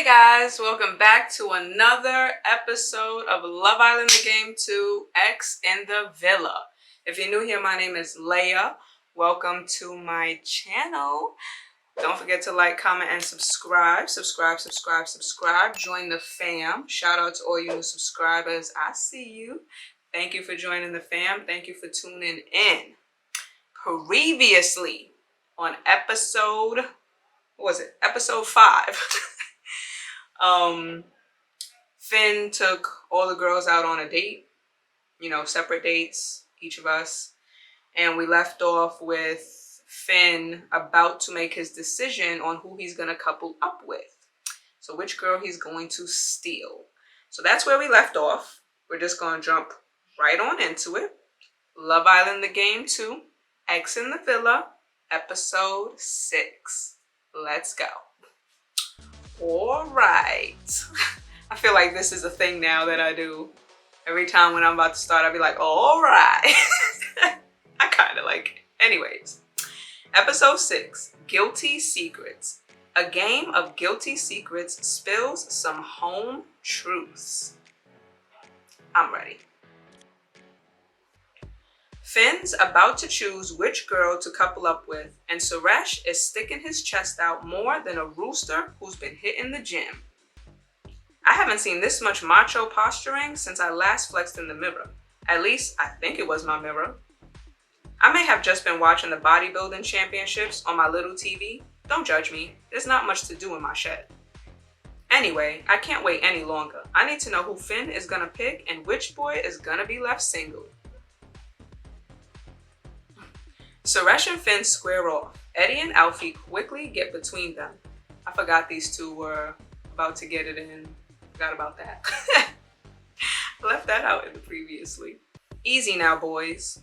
Hey guys, welcome back to another episode of Love Island The Game 2 X in the Villa. If you're new here, my name is Leia. Welcome to my channel. Don't forget to like, comment, and subscribe. Subscribe. Join the fam. Shout out to all you new subscribers. I see you. Thank you for joining the fam. Thank you for tuning in. Previously on episode, what was it? Episode 5. Finn took all the girls out on a date, separate dates, each of us. And we left off with Finn about to make his decision on who he's going to couple up with. So which girl he's going to steal. So that's where we left off. We're just going to jump right on into it. Love Island The Game 2, X in the Villa, episode 6. Let's go. All right. I feel like this is a thing now that I do. Every time when I'm about to start, I'll be like, all right. I kind of like it. Anyways, episode 6, Guilty Secrets. A game of guilty secrets spills some home truths. I'm ready. Finn's about to choose which girl to couple up with, and Suresh is sticking his chest out more than a rooster who's been hitting the gym. I haven't seen this much macho posturing since I last flexed in the mirror. At least, I think it was my mirror. I may have just been watching the bodybuilding championships on my little TV. Don't judge me. There's not much to do in my shed. Anyway, I can't wait any longer. I need to know who Finn is gonna pick and which boy is gonna be left single. Suresh and Finn square off. Eddie and Alfie quickly get between them. I forgot these two were about to get it in. Forgot about that. I left that out in the previously. Easy now, boys.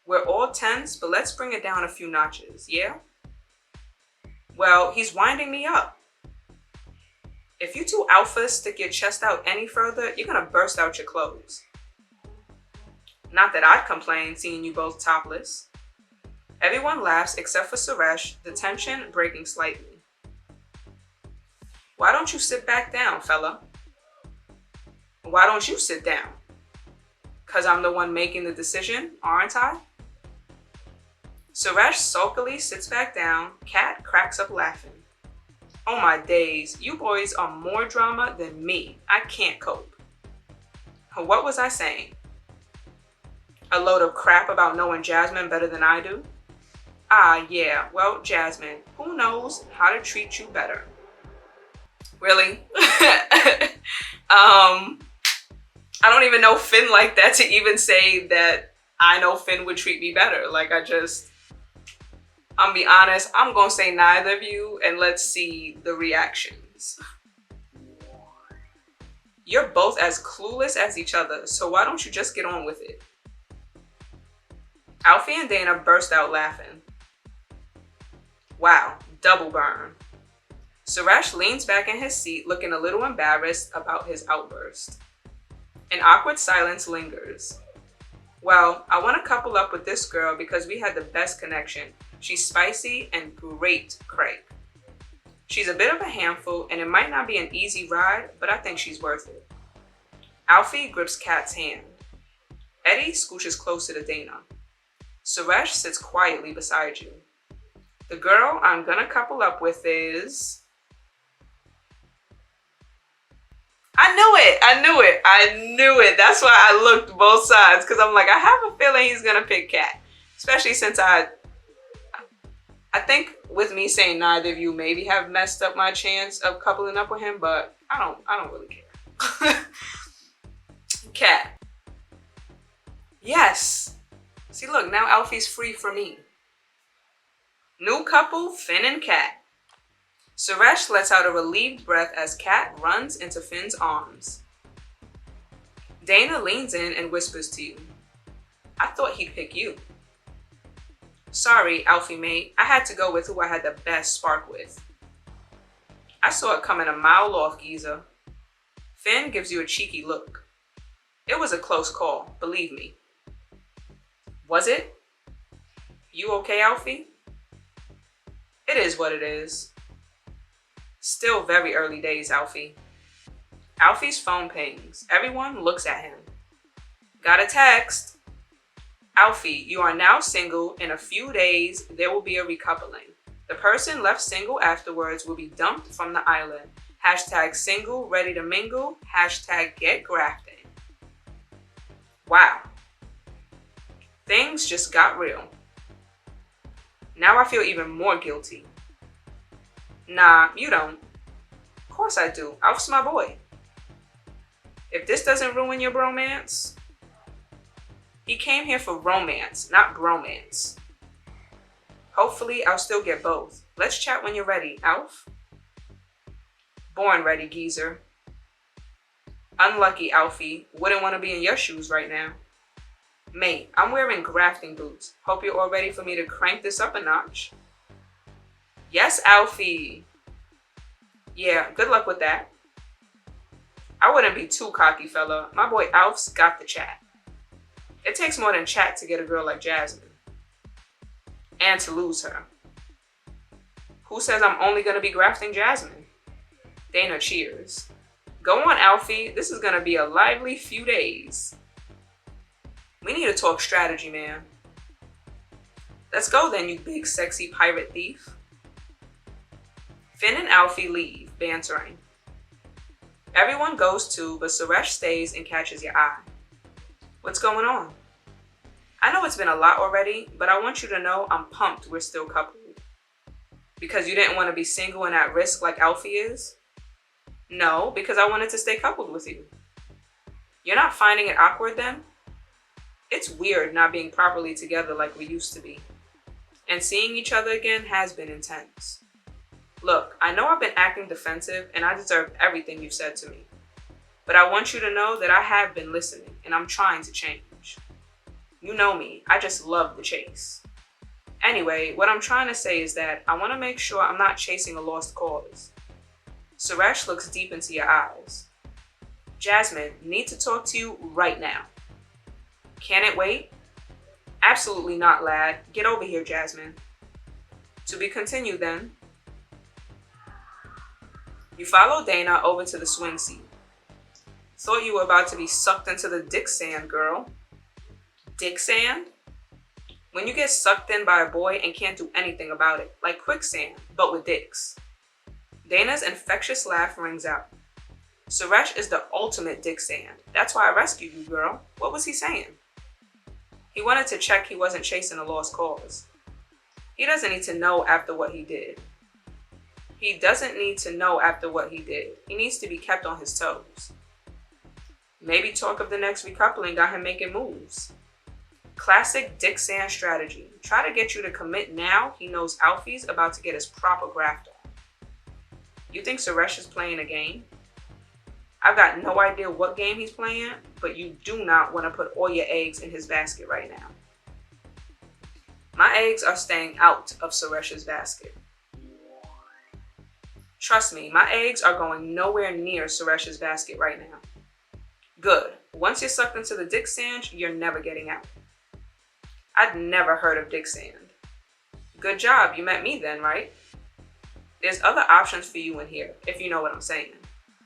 We're all tense, but let's bring it down a few notches, yeah? Well, he's winding me up. If you two alphas stick your chest out any further, you're gonna burst out your clothes. Not that I'd complain seeing you both topless. Everyone laughs except for Suresh, the tension breaking slightly. Why don't you sit back down, fella? Why don't you sit down? 'Cause I'm the one making the decision, aren't I? Suresh sulkily sits back down. Kat cracks up laughing. Oh my days, you boys are more drama than me. I can't cope. What was I saying? A load of crap about knowing Jasmine better than I do? Ah, yeah, well, Jasmine, who knows how to treat you better? Really? I don't even know Finn like that to even say that I know Finn would treat me better. I'm be honest, I'm gonna say neither of you and let's see the reactions. You're both as clueless as each other, so why don't you just get on with it? Alfie and Dana burst out laughing. Wow, double burn. Suresh leans back in his seat looking a little embarrassed about his outburst. An awkward silence lingers. Well, I want to couple up with this girl because we had the best connection. She's spicy and great crank. She's a bit of a handful and it might not be an easy ride, but I think she's worth it. Alfie grips Kat's hand. Eddie scooches closer to Dana. Suresh sits quietly beside you. The girl I'm gonna couple up with is... I knew it. That's why I looked both sides, because I'm like, I have a feeling he's gonna pick Kat. Especially since I think with me saying neither of you maybe have messed up my chance of coupling up with him, but I don't really care. Kat. Yes. See, look, now Alfie's free for me. New couple, Finn and Kat. Suresh lets out a relieved breath as Kat runs into Finn's arms. Dana leans in and whispers to you. I thought he'd pick you. Sorry, Alfie mate. I had to go with who I had the best spark with. I saw it coming a mile off, geezer. Finn gives you a cheeky look. It was a close call, believe me. Was it? You okay, Alfie? It is what it is. Still very early days, Alfie. Alfie's phone pings. Everyone looks at him. Got a text. Alfie, you are now single. In a few days, there will be a recoupling. The person left single afterwards will be dumped from the island. Hashtag single, ready to mingle. Hashtag get grafting. Wow. Things just got real. Now I feel even more guilty. Nah, you don't. Of course I do. Alf's my boy. If this doesn't ruin your bromance, he came here for romance, not bromance. Hopefully, I'll still get both. Let's chat when you're ready, Alf. Born ready, geezer. Unlucky, Alfie. Wouldn't want to be in your shoes right now. Mate, I'm wearing grafting boots. Hope you're all ready for me to crank this up a notch. Yes, Alfie. Yeah, good luck with that. I wouldn't be too cocky, fella. My boy Alf's got the chat. It takes more than chat to get a girl like Jasmine. And to lose her. Who says I'm only going to be grafting Jasmine? Dana cheers. Go on, Alfie. This is going to be a lively few days. We need to talk strategy, man. Let's go then, you big sexy pirate thief. Finn and Alfie leave, bantering. Everyone goes too, but Suresh stays and catches your eye. What's going on? I know it's been a lot already, but I want you to know I'm pumped we're still coupled. Because you didn't want to be single and at risk like Alfie is? No, because I wanted to stay coupled with you. You're not finding it awkward then? It's weird not being properly together like we used to be. And seeing each other again has been intense. Look, I know I've been acting defensive and I deserve everything you've said to me. But I want you to know that I have been listening and I'm trying to change. You know me, I just love the chase. Anyway, what I'm trying to say is that I want to make sure I'm not chasing a lost cause. Suresh looks deep into your eyes. Jasmine, need to talk to you right now. Can it wait? Absolutely not, lad. Get over here, Jasmine. To be continued then. You follow Dana over to the swing seat. Thought you were about to be sucked into the dick sand, girl. Dick sand? When you get sucked in by a boy and can't do anything about it, like quicksand, but with dicks. Dana's infectious laugh rings out. Suresh is the ultimate dick sand. That's why I rescued you, girl. What was he saying? He wanted to check he wasn't chasing a lost cause. He doesn't need to know after what he did. He doesn't need to know after what he did. He needs to be kept on his toes. Maybe talk of the next recoupling got him making moves. Classic dick sand strategy. Try to get you to commit now he knows Alfie's about to get his proper graft on. You think Suresh is playing a game? I've got no idea what game he's playing, but you do not want to put all your eggs in his basket right now. My eggs are staying out of Suresh's basket. Trust me, my eggs are going nowhere near Suresh's basket right now. Good. Once you're sucked into the dick sand, you're never getting out. I'd never heard of dick sand. Good job, you met me then, right? There's other options for you in here, if you know what I'm saying.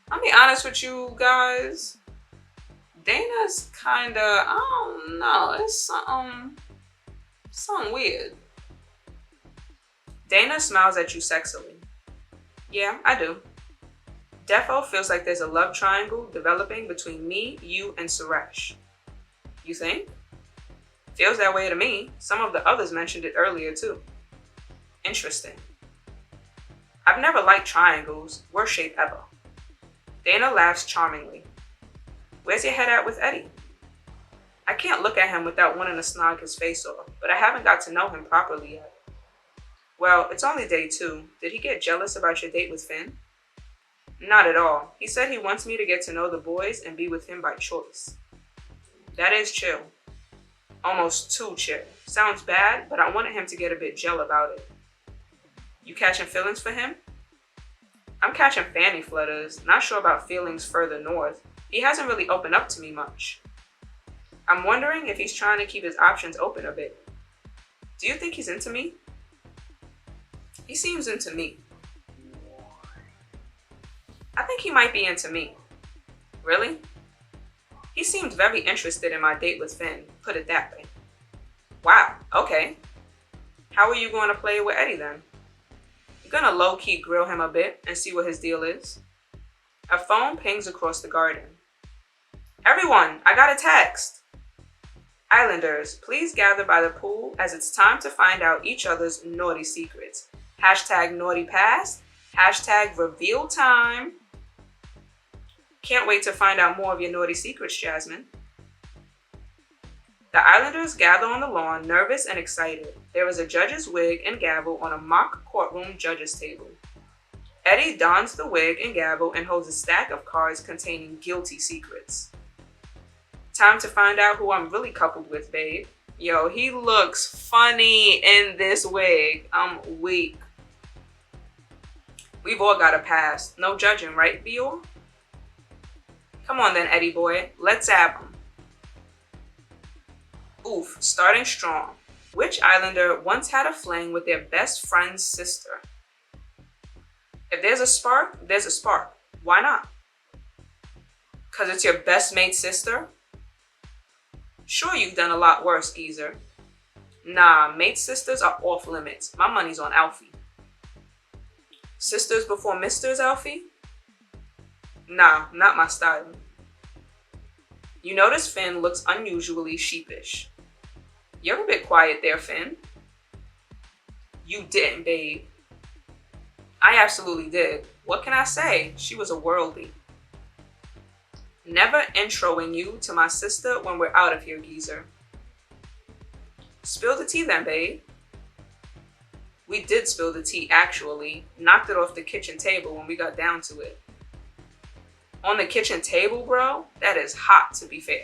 I'll be honest with you guys. Dana's kinda, I don't know, it's something weird. Dana smiles at you sexily. Yeah, I do. Defo feels like there's a love triangle developing between me, you, and Suresh. You think? Feels that way to me. Some of the others mentioned it earlier too. Interesting. I've never liked triangles, worst shape ever. Dana laughs charmingly. Where's your head at with Eddie? I can't look at him without wanting to snog his face off, but I haven't got to know him properly yet. Well, it's only day 2. Did he get jealous about your date with Finn? Not at all. He said he wants me to get to know the boys and be with him by choice. That is chill. Almost too chill. Sounds bad, but I wanted him to get a bit gel about it. You catching feelings for him? I'm catching fanny flutters, not sure about feelings further north. He hasn't really opened up to me much. I'm wondering if he's trying to keep his options open a bit. Do you think he's into me? He seems into me. think he might be into me. Really? He seemed very interested in my date with Finn, put it that way. Wow, okay. How are you going to play it with Eddie then? You're gonna low-key grill him a bit and see what his deal is. A phone pings across the garden. Everyone, I got a text. Islanders, please gather by the pool as it's time to find out each other's naughty secrets. Hashtag naughty past. Hashtag reveal time. Can't wait to find out more of your naughty secrets, Jasmine. The Islanders gather on the lawn, nervous and excited. There is a judge's wig and gavel on a mock courtroom judge's table. Eddie dons the wig and gavel and holds a stack of cards containing guilty secrets. Time to find out who I'm really coupled with, babe. Yo, he looks funny in this wig. I'm weak. We've all got a past. No judging, right, Bior? Come on then, Eddie boy. Let's zap him. Oof, starting strong. Which Islander once had a fling with their best friend's sister? If there's a spark, there's a spark. Why not? 'Cause it's your best mate's sister? Sure, you've done a lot worse, geezer. Nah, mate sisters are off limits. My money's on Alfie. Sisters before misters, Alfie? Nah, not my style. You notice Finn looks unusually sheepish. You're a bit quiet there, Finn. You didn't, babe. I absolutely did. What can I say? She was a worldie. Never introing you to my sister when we're out of here, geezer. Spill the tea then, babe. We did spill the tea, actually. Knocked it off the kitchen table when we got down to it. On the kitchen table, bro? That is hot, to be fair.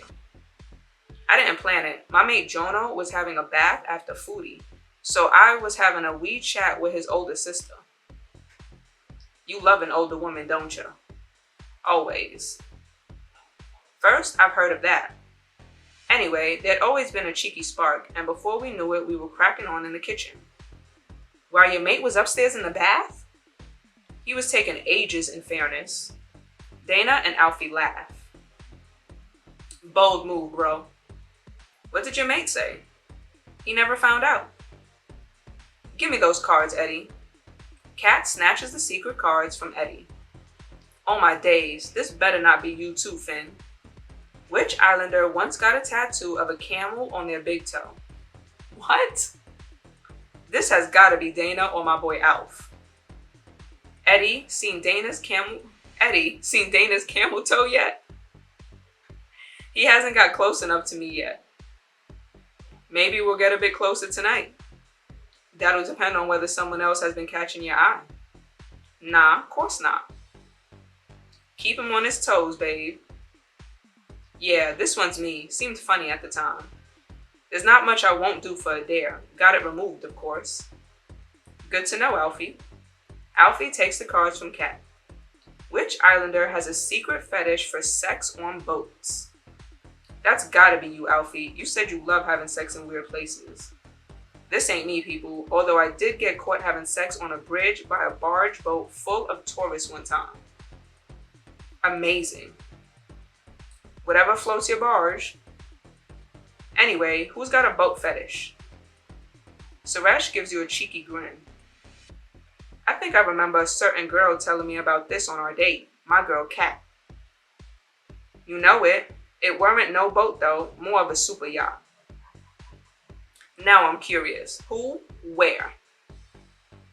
I didn't plan it. My mate Jono was having a bath after foodie, so I was having a wee chat with his older sister. You love an older woman, don't you? Always. First, I've heard of that. Anyway, there'd always been a cheeky spark, and before we knew it, we were cracking on in the kitchen. While your mate was upstairs in the bath? He was taking ages, in fairness. Dana and Alfie laugh. Bold move, bro. What did your mate say? He never found out. Give me those cards, Eddie. Kat snatches the secret cards from Eddie. Oh my days, this better not be you too, Finn. Which Islander once got a tattoo of a camel on their big toe? What? This has gotta be Dana or my boy Alf. Eddie, seen Dana's camel toe yet? He hasn't got close enough to me yet. Maybe we'll get a bit closer tonight. That'll depend on whether someone else has been catching your eye. Nah, of course not. Keep him on his toes, babe. Yeah, this one's me. Seemed funny at the time. There's not much I won't do for a dare. Got it removed, of course. Good to know, Alfie. Alfie takes the cards from Kat. Which Islander has a secret fetish for sex on boats? That's gotta be you, Alfie. You said you love having sex in weird places. This ain't me, people, although I did get caught having sex on a bridge by a barge boat full of tourists one time. Amazing. Whatever floats your barge. Anyway, who's got a boat fetish? Suresh gives you a cheeky grin. I think I remember a certain girl telling me about this on our date. My girl, Kat. You know it. It weren't no boat though, more of a super yacht. Now I'm curious. Who? Where?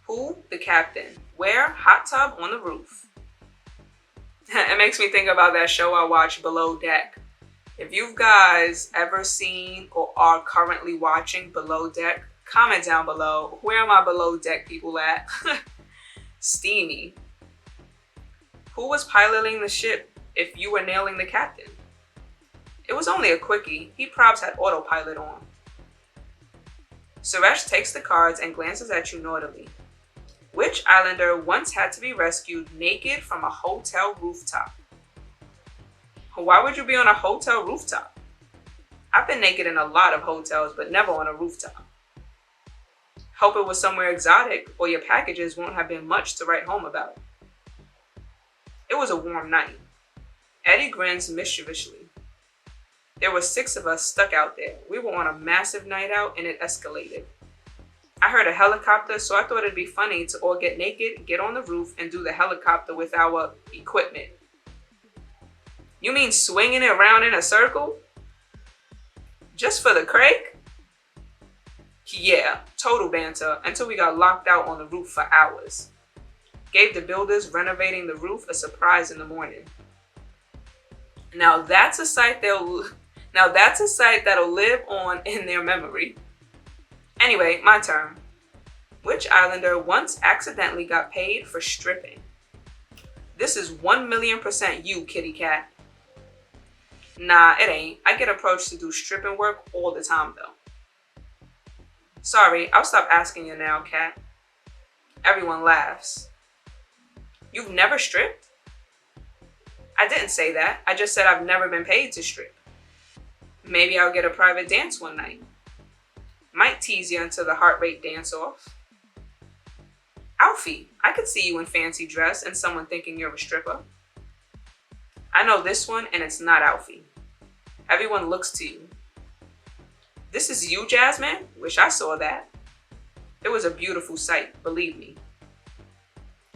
Who? The captain. Where? Hot tub on the roof. It makes me think about that show I watched, Below Deck. If you guys ever seen or are currently watching Below Deck, comment down below. Where are my Below Deck people at? Steamy. Who was piloting the ship if you were nailing the captain? It was only a quickie. He probs had autopilot on. Suresh takes the cards and glances at you naughtily. Which Islander once had to be rescued naked from a hotel rooftop? Why would you be on a hotel rooftop? I've been naked in a lot of hotels, but never on a rooftop. Hope it was somewhere exotic, or your packages won't have been much to write home about. It was a warm night. Eddie grins mischievously. There were 6 of us stuck out there. We were on a massive night out and it escalated. I heard a helicopter, so I thought it'd be funny to all get naked, get on the roof, and do the helicopter with our equipment. You mean swinging it around in a circle? Just for the crake? Yeah, total banter until we got locked out on the roof for hours. Gave the builders renovating the roof a surprise in the morning. Now that's a sight that'll live on in their memory. Anyway, my turn. Which islander once accidentally got paid for stripping? This is 1,000,000% you, kitty cat. Nah, it ain't. I get approached to do stripping work all the time though. Sorry, I'll stop asking you now, cat. Everyone laughs. You've never stripped? I didn't say that. I just said I've never been paid to strip. Maybe I'll get a private dance one night. Might tease you until the heart rate dance off. Alfie, I could see you in fancy dress and someone thinking you're a stripper. I know this one and it's not Alfie. Everyone looks to you. This is you, Jasmine? Wish I saw that. It was a beautiful sight, believe me.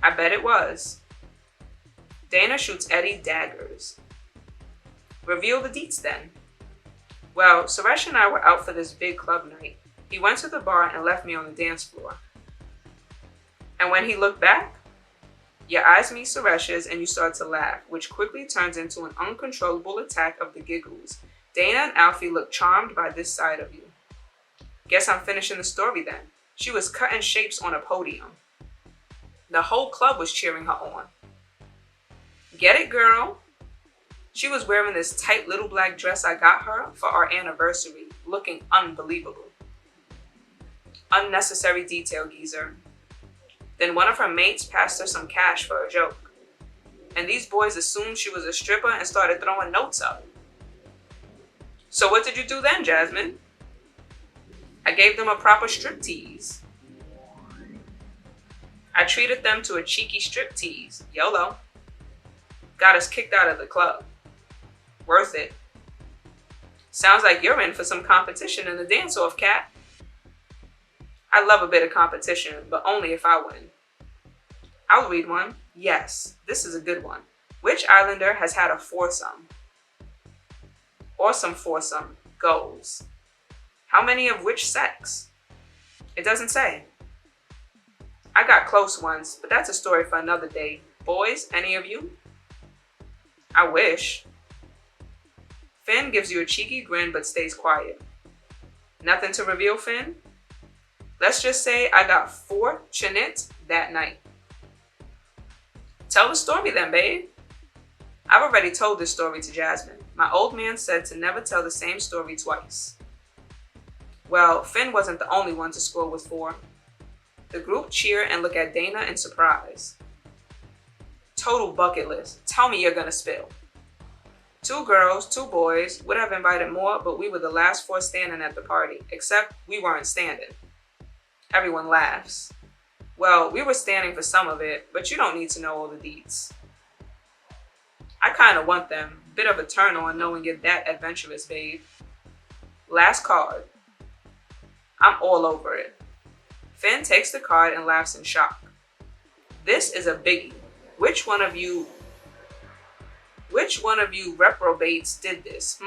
I bet it was. Dana shoots Eddie daggers. Reveal the deets then. Well, Suresh and I were out for this big club night. He went to the bar and left me on the dance floor. And when he looked back, your eyes meet Suresh's and you start to laugh, which quickly turns into an uncontrollable attack of the giggles. Dana and Alfie look charmed by this side of you. Guess I'm finishing the story then. She was cutting shapes on a podium. The whole club was cheering her on. Get it, girl? She was wearing this tight little black dress I got her for our anniversary, looking unbelievable. Unnecessary detail, geezer. Then one of her mates passed her some cash for a joke. And these boys assumed she was a stripper and started throwing notes up. So what did you do then, Jasmine? I gave them a proper striptease. I treated them to a cheeky striptease. YOLO. Got us kicked out of the club. Worth it. Sounds like you're in for some competition in the dance-off, cat. I love a bit of competition, but only if I win. I'll read one. Yes, this is a good one. Which islander has had a foursome? Awesome foursome. Goals. How many of which sex? It doesn't say. I got close ones, but that's a story for another day. Boys, any of you? I wish. Finn gives you a cheeky grin but stays quiet. Nothing to reveal, Finn? Let's just say I got fortunate that night. Tell the story then, babe. I've already told this story to Jasmine. My old man said to never tell the same story twice. Well, Finn wasn't the only one to score with 4. The group cheer and look at Dana in surprise. Total bucket list. Tell me you're gonna spill. 2 girls, 2 boys, would have invited more, but we were the last 4 standing at the party, except we weren't standing. Everyone laughs. Well, we were standing for some of it, but you don't need to know all the deets. I kinda want them. Bit of a turn on knowing you're that adventurous, babe. Last card. I'm all over it. Finn takes the card and laughs in shock. This is a biggie. Which one of you reprobates did this,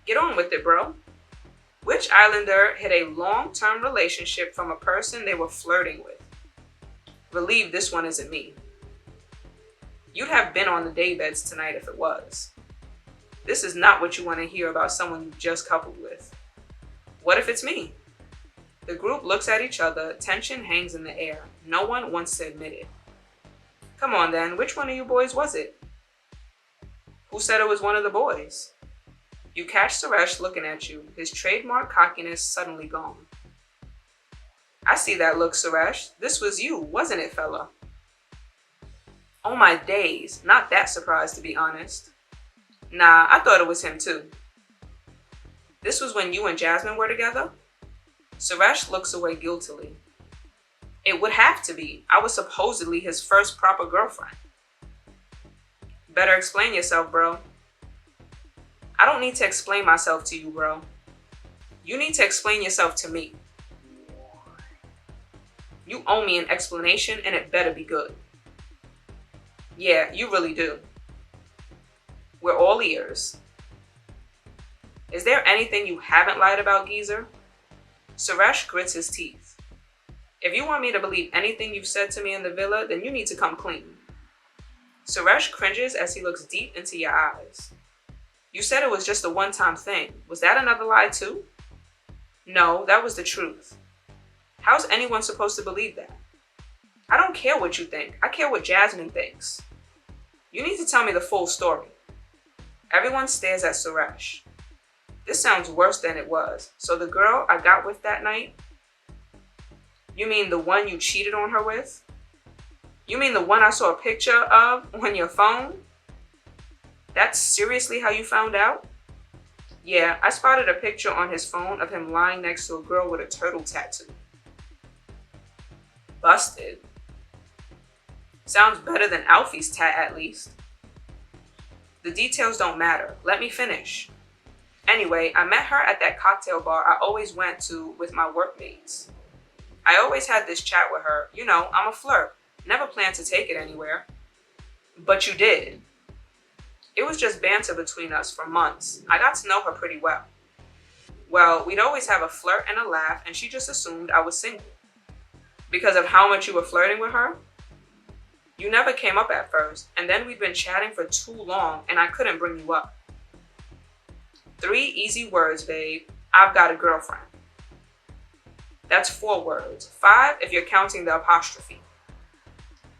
Get on with it, bro. Which islander hid a long-term relationship from a person they were flirting with? Relieved this one isn't me. You'd have been on the daybeds tonight if it was. This is not what you want to hear about someone you just coupled with. What if it's me? The group looks at each other, tension hangs in the air. No one wants to admit it. Come on then, which one of you boys was it? Who said it was one of the boys? You catch Suresh looking at you, his trademark cockiness suddenly gone. I see that look, Suresh. This was you, wasn't it, fella? Oh my days, not that surprised to be honest. Nah, I thought it was him too. This was when you and Jasmine were together? Suresh looks away guiltily. It would have to be. I was supposedly his first proper girlfriend. Better explain yourself, bro. I don't need to explain myself to you, bro. You need to explain yourself to me. You owe me an explanation, and it better be good. Yeah, you really do. We're all ears. Is there anything you haven't lied about, geezer? Suresh grits his teeth. If you want me to believe anything you've said to me in the villa, then you need to come clean. Suresh cringes as he looks deep into your eyes. You said it was just a one-time thing. Was that another lie too? No, that was the truth. How's anyone supposed to believe that? I don't care what you think. I care what Jasmine thinks. You need to tell me the full story. Everyone stares at Suresh. This sounds worse than it was. So the girl I got with that night? You mean the one you cheated on her with? You mean the one I saw a picture of on your phone? That's seriously how you found out? Yeah, I spotted a picture on his phone of him lying next to a girl with a turtle tattoo. Busted. Sounds better than Alfie's tat, at least. The details don't matter. Let me finish. Anyway, I met her at that cocktail bar I always went to with my workmates. I always had this chat with her. You know, I'm a flirt. Never planned to take it anywhere. But you did. It was just banter between us for months. I got to know her pretty well. Well, we'd always have a flirt and a laugh, and she just assumed I was single. Because of how much you were flirting with her? You never came up at first, and then we'd been chatting for too long, and I couldn't bring you up. 3 easy words, babe. I've got a girlfriend. That's 4 words. 5 if you're counting the apostrophe.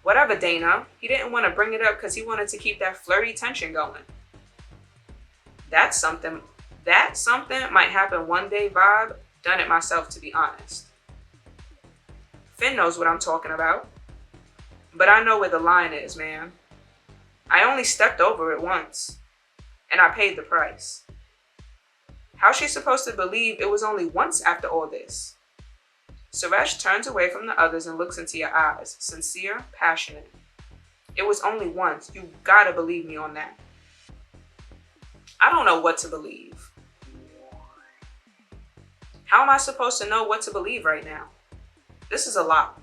Whatever, Dana. He didn't want to bring it up because he wanted to keep that flirty tension going. That something might happen one day vibe. Done it myself, to be honest. Finn knows what I'm talking about. But I know where the line is, man. I only stepped over it once. And I paid the price. How's she supposed to believe it was only once after all this? Suresh turns away from the others and looks into your eyes, sincere, passionate. It was only once. You gotta believe me on that. I don't know what to believe. How am I supposed to know what to believe right now? This is a lot.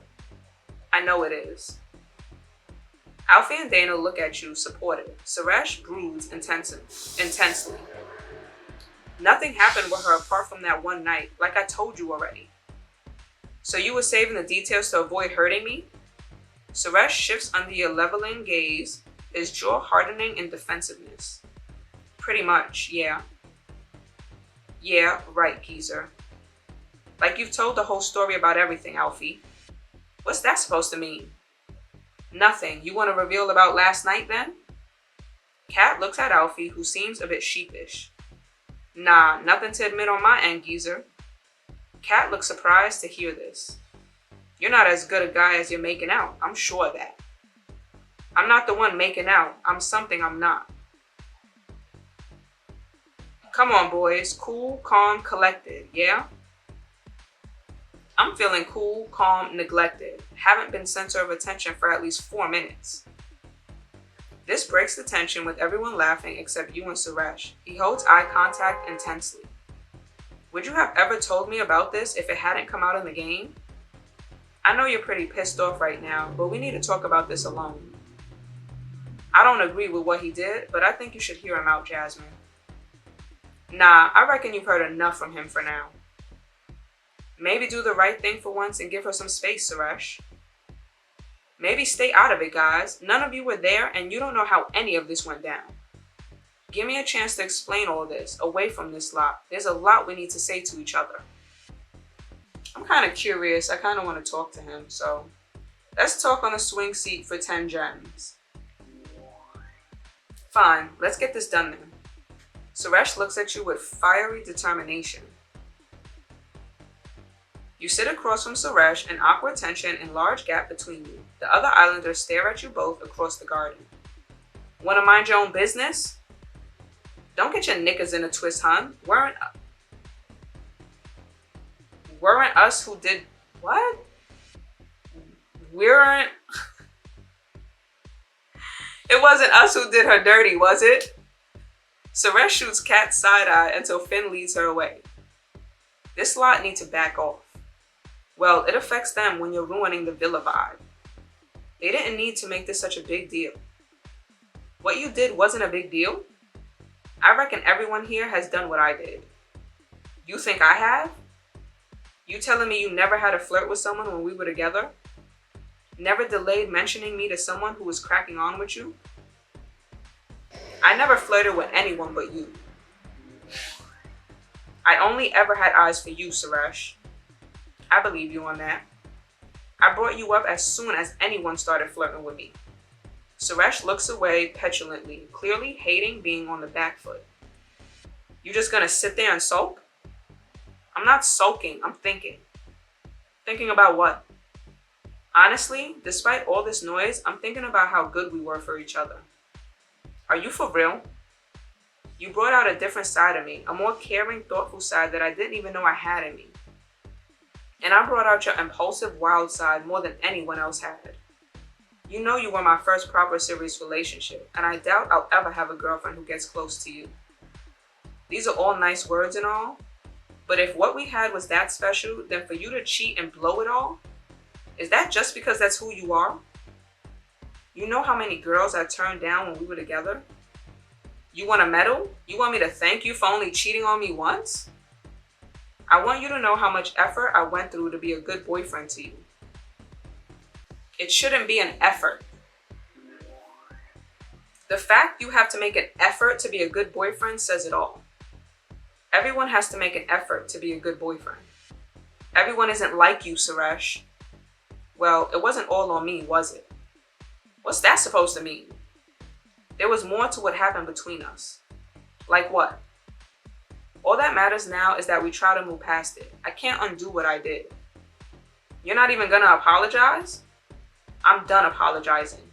I know it is. Alfie and Dana look at you, supportive. Suresh broods intensely. Nothing happened with her apart from that one night, like I told you already. So you were saving the details to avoid hurting me? Suresh shifts under your leveling gaze, his jaw hardening in defensiveness. Pretty much, yeah. Yeah, right, geezer. Like you've told the whole story about everything, Alfie. What's that supposed to mean? Nothing. You want to reveal about last night then? Kat looks at Alfie, who seems a bit sheepish. Nah, nothing to admit on my end, geezer. Kat looks surprised to hear this. You're not as good a guy as you're making out. I'm sure of that. I'm not the one making out. I'm something I'm not. Come on, boys. Cool, calm, collected, yeah? I'm feeling cool, calm, neglected. Haven't been center of attention for at least 4 minutes. This breaks the tension with everyone laughing except you and Suresh. He holds eye contact intensely. Would you have ever told me about this if it hadn't come out in the game? I know you're pretty pissed off right now, but we need to talk about this alone. I don't agree with what he did, but I think you should hear him out, Jasmine. Nah, I reckon you've heard enough from him for now. Maybe do the right thing for once and give her some space, Suresh. Maybe stay out of it, guys. None of you were there and you don't know how any of this went down. Give me a chance to explain all this, away from this lot. There's a lot we need to say to each other. I'm kind of curious. I kind of want to talk to him, so let's talk on a swing seat for 10 gems. Fine, let's get this done then. Suresh looks at you with fiery determination. You sit across from Suresh, an awkward tension and large gap between you. The other islanders stare at you both across the garden. Want to mind your own business? Don't get your knickers in a twist, hun. Weren't us who did what? Weren't. It wasn't us who did her dirty, was it? Suresh shoots Kat side-eye until Finn leads her away. This lot need to back off. Well, it affects them when you're ruining the villa vibe. They didn't need to make this such a big deal. What you did wasn't a big deal. I reckon everyone here has done what I did. You think I have? You telling me you never had a flirt with someone when we were together? Never delayed mentioning me to someone who was cracking on with you? I never flirted with anyone but you. I only ever had eyes for you, Suresh. I believe you on that. I brought you up as soon as anyone started flirting with me. Suresh looks away petulantly, clearly hating being on the back foot. You just gonna sit there and sulk? I'm not sulking, I'm thinking. Thinking about what? Honestly, despite all this noise, I'm thinking about how good we were for each other. Are you for real? You brought out a different side of me, a more caring, thoughtful side that I didn't even know I had in me. And I brought out your impulsive, wild side more than anyone else had. You know you were my first proper serious relationship, and I doubt I'll ever have a girlfriend who gets close to you. These are all nice words and all, but if what we had was that special, then for you to cheat and blow it all, is that just because that's who you are? You know how many girls I turned down when we were together? You want a medal? You want me to thank you for only cheating on me once? I want you to know how much effort I went through to be a good boyfriend to you. It shouldn't be an effort. The fact you have to make an effort to be a good boyfriend says it all. Everyone has to make an effort to be a good boyfriend. Everyone isn't like you, Suresh. Well, it wasn't all on me, was it? What's that supposed to mean? There was more to what happened between us. Like what? All that matters now is that we try to move past it. I can't undo what I did. You're not even gonna apologize? I'm done apologizing.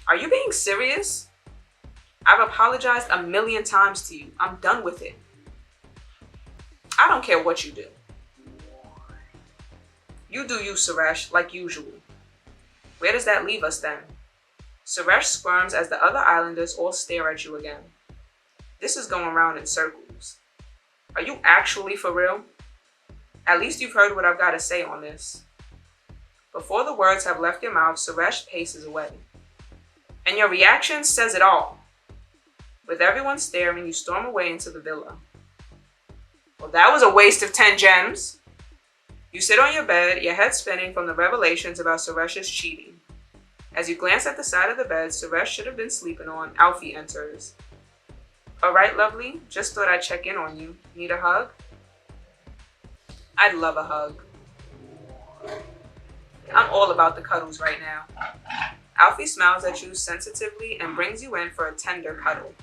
Are you being serious? I've apologized 1,000,000 times to you. I'm done with it. I don't care what you do. You do you, Suresh, like usual. Where does that leave us then? Suresh squirms as the other islanders all stare at you again. This is going round in circles. Are you actually for real? At least you've heard what I've got to say on this. Before the words have left your mouth, Suresh paces away. And your reaction says it all. With everyone staring, you storm away into the villa. Well, that was a waste of 10 gems. You sit on your bed, your head spinning from the revelations about Suresh's cheating. As you glance at the side of the bed Suresh should have been sleeping on, Alfie enters. Alright, lovely, just thought I'd check in on you. Need a hug? I'd love a hug. I'm all about the cuddles right now. Alfie smiles at you sensitively and brings you in for a tender cuddle.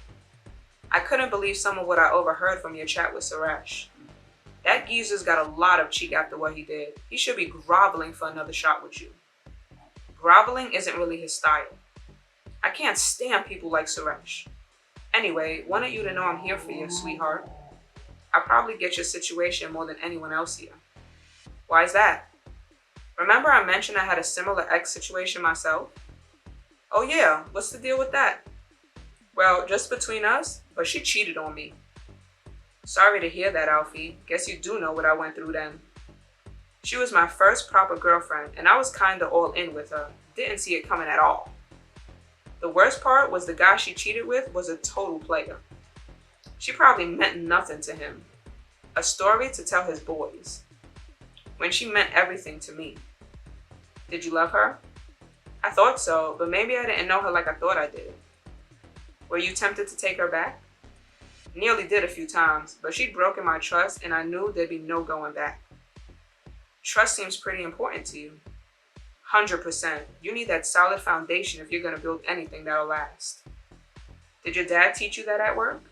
I couldn't believe some of what I overheard from your chat with Suresh. That geezer's got a lot of cheek after what he did. He should be groveling for another shot with you. Groveling isn't really his style. I can't stand people like Suresh. Anyway, wanted you to know I'm here for you, sweetheart. I probably get your situation more than anyone else here. Why is that? Remember I mentioned I had a similar ex situation myself? Oh yeah, what's the deal with that? Well, just between us, but she cheated on me. Sorry to hear that, Alfie. Guess you do know what I went through then. She was my first proper girlfriend, and I was kinda all in with her. Didn't see it coming at all. The worst part was the guy she cheated with was a total player. She probably meant nothing to him. A story to tell his boys. When she meant everything to me. Did you love her? I thought so, but maybe I didn't know her like I thought I did. Were you tempted to take her back? Nearly did a few times, but she'd broken my trust and I knew there'd be no going back. Trust seems pretty important to you. 100%. You need that solid foundation if you're going to build anything that'll last. Did your dad teach you that at work?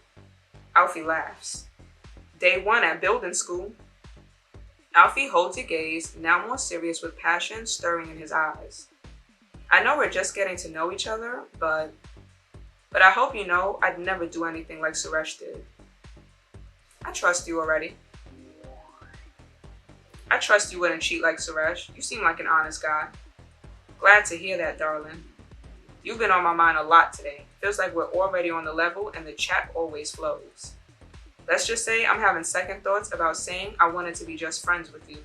Alfie laughs. Day 1 at building school. Alfie holds your gaze, now more serious with passion stirring in his eyes. I know we're just getting to know each other, but I hope you know I'd never do anything like Suresh did. I trust you already. I trust you wouldn't cheat like Suresh. You seem like an honest guy. Glad to hear that, darling. You've been on my mind a lot today. Feels like we're already on the level and the chat always flows. Let's just say I'm having second thoughts about saying I wanted to be just friends with you.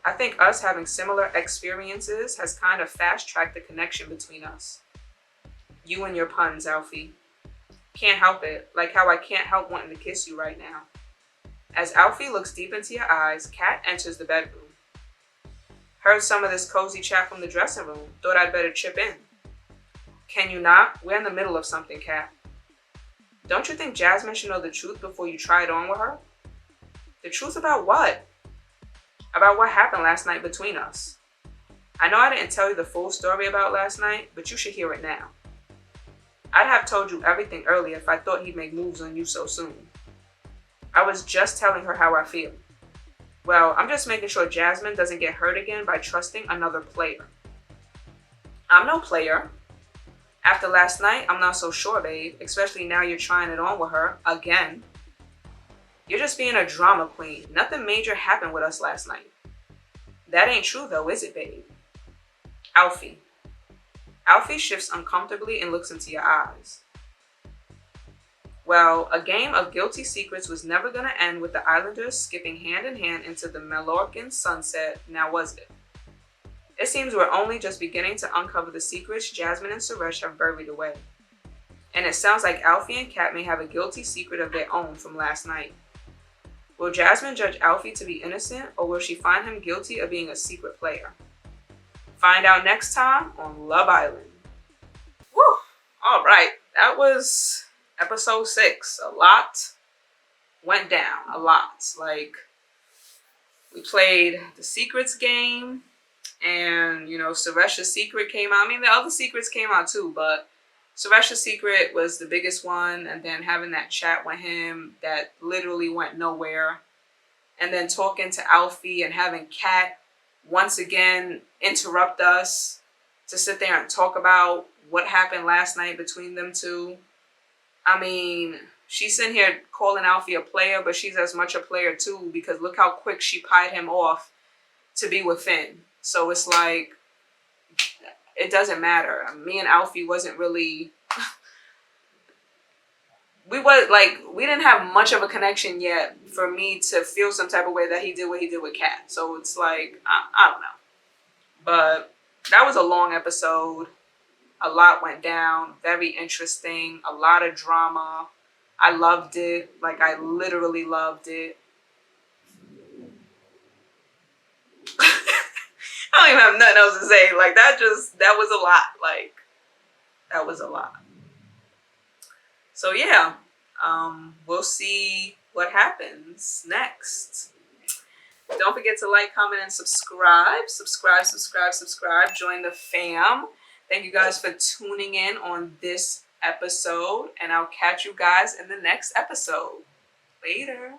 I think us having similar experiences has kind of fast-tracked the connection between us. You and your puns, Alfie. Can't help it, like how I can't help wanting to kiss you right now. As Alfie looks deep into your eyes, Kat enters the bedroom. Heard some of this cozy chat from the dressing room. Thought I'd better chip in. Can you not? We're in the middle of something, Kat. Don't you think Jasmine should know the truth before you try it on with her? The truth about what? About what happened last night between us. I know I didn't tell you the full story about last night, but you should hear it now. I'd have told you everything earlier if I thought he'd make moves on you so soon. I was just telling her how I feel. Well, I'm just making sure Jasmine doesn't get hurt again by trusting another player. I'm no player. After last night, I'm not so sure, babe, especially now you're trying it on with her again. You're just being a drama queen. Nothing major happened with us last night. That ain't true though, is it, babe? Alfie. Alfie shifts uncomfortably and looks into your eyes. Well, a game of guilty secrets was never going to end with the Islanders skipping hand in hand into the Mallorcan sunset, now was it? It seems we're only just beginning to uncover the secrets Jasmine and Suresh have buried away. And it sounds like Alfie and Kat may have a guilty secret of their own from last night. Will Jasmine judge Alfie to be innocent, or will she find him guilty of being a secret player? Find out next time on Love Island. Woo! All right, that was episode 6. A lot went down. A lot. Like, we played the secrets game. And, you know, Suresh's secret came out. I mean, the other secrets came out too, but Suresh's secret was the biggest one. And then having that chat with him that literally went nowhere. And then talking to Alfie and having Kat once again interrupt us to sit there and talk about what happened last night between them two. I mean, she's sitting here calling Alfie a player, but she's as much a player too, because look how quick she pied him off to be with Finn. So it's like, it doesn't matter. Me and Alfie wasn't really, we didn't have much of a connection yet for me to feel some type of way that he did what he did with Kat. So it's like, I don't know. But that was a long episode. A lot went down. Very interesting. A lot of drama. I loved it. Like, I literally loved it. I don't even have nothing else to say. Like, that was a lot. Like, that was a lot. So, yeah. We'll see what happens next. Don't forget to like, comment, and subscribe. Subscribe. Join the fam. Thank you guys for tuning in on this episode. And I'll catch you guys in the next episode. Later.